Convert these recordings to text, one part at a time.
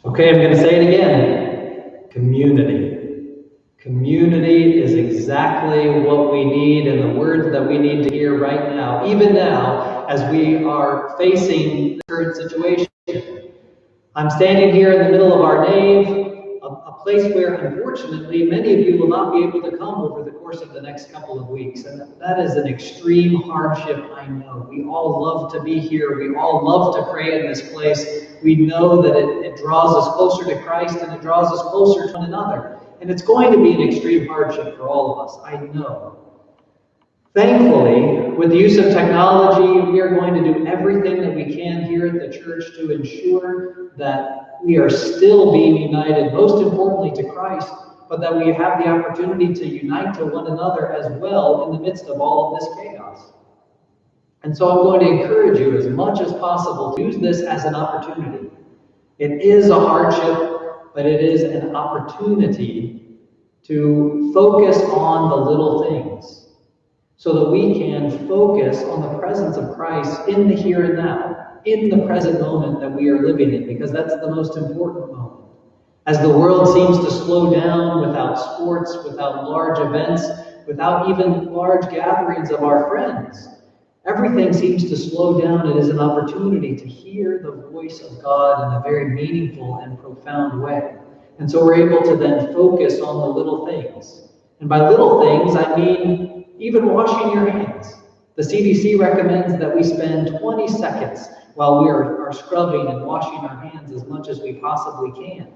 Okay, I'm going to say it again. Community. Community is exactly what we need and the words that we need to hear right now, even now, as we are facing the current situation. I'm standing here in the middle of our nave, a place where, unfortunately, many of you will not be able to come over the course of the next couple of weeks. And that is an extreme hardship, I know. We all love to be here. We all love to pray in this place. We know that it draws us closer to Christ and it draws us closer to one another. And it's going to be an extreme hardship for all of us, I know. Thankfully, with the use of technology, we are going to do everything that we can here at the church to ensure that we are still being united, most importantly to Christ, but that we have the opportunity to unite to one another as well in the midst of all of this chaos. And so I'm going to encourage you as much as possible to use this as an opportunity. It is a hardship, but it is an opportunity to focus on the little things, so that we can focus on the presence of Christ in the here and now, in the present moment that we are living in, because that's the most important moment. As the world seems to slow down without sports, without large events, without even large gatherings of our friends, everything seems to slow down. It is an opportunity to hear the voice of God in a very meaningful and profound way. And so we're able to then focus on the little things. And by little things, I mean even washing your hands. The CDC recommends that we spend 20 seconds while we are scrubbing and washing our hands as much as we possibly can.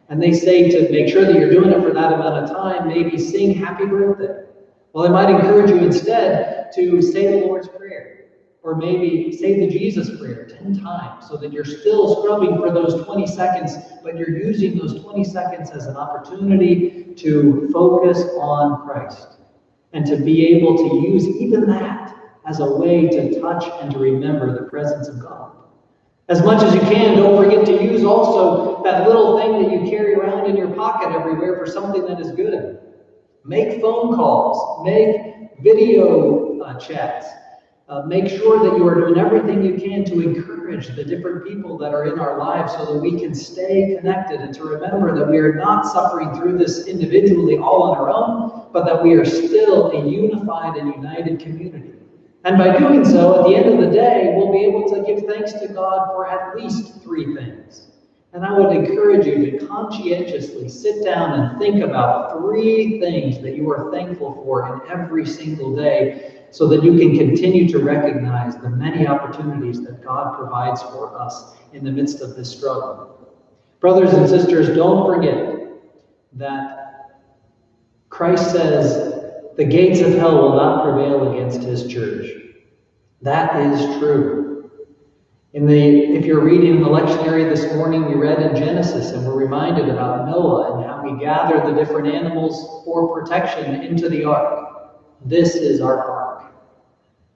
And they say to make sure that you're doing it for that amount of time, maybe sing happy birthday. Well, I might encourage you instead to say the Lord's Prayer, or maybe say the Jesus Prayer 10 times, so that you're still scrubbing for those 20 seconds, but you're using those 20 seconds as an opportunity to focus on Christ. And to be able to use even that as a way to touch and to remember the presence of God. As much as you can, don't forget to use also that little thing that you carry around in your pocket everywhere for something that is good. Make phone calls, make video chats. Make sure that you are doing everything you can to encourage the different people that are in our lives so that we can stay connected and to remember that we are not suffering through this individually all on our own, but that we are still a unified and united community. And by doing so, at the end of the day, we'll be able to give thanks to God for at least 3 things. And I would encourage you to conscientiously sit down and think about 3 things that you are thankful for in every single day, so that you can continue to recognize the many opportunities that God provides for us in the midst of this struggle. Brothers and sisters, don't forget that Christ says the gates of hell will not prevail against his church. That is true. If you're reading the lectionary this morning, we read in Genesis and we're reminded about Noah and how he gathered the different animals for protection into the ark. This is our ark.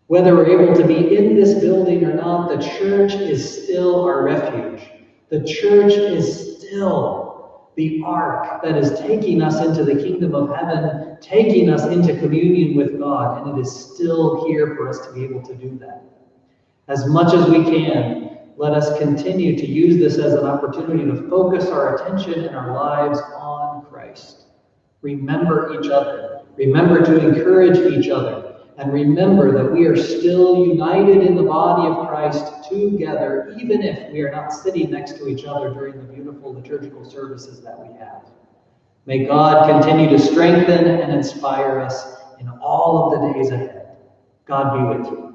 Whether we're able to be in this building or not, the church is still our refuge. The church is still the ark that is taking us into the kingdom of heaven, taking us into communion with God, and it is still here for us to be able to do that. As much as we can, let us continue to use this as an opportunity to focus our attention and our lives on Christ. Remember each other. Remember to encourage each other. And remember that we are still united in the body of Christ together, even if we are not sitting next to each other during the beautiful liturgical services that we have. May God continue to strengthen and inspire us in all of the days ahead. God be with you.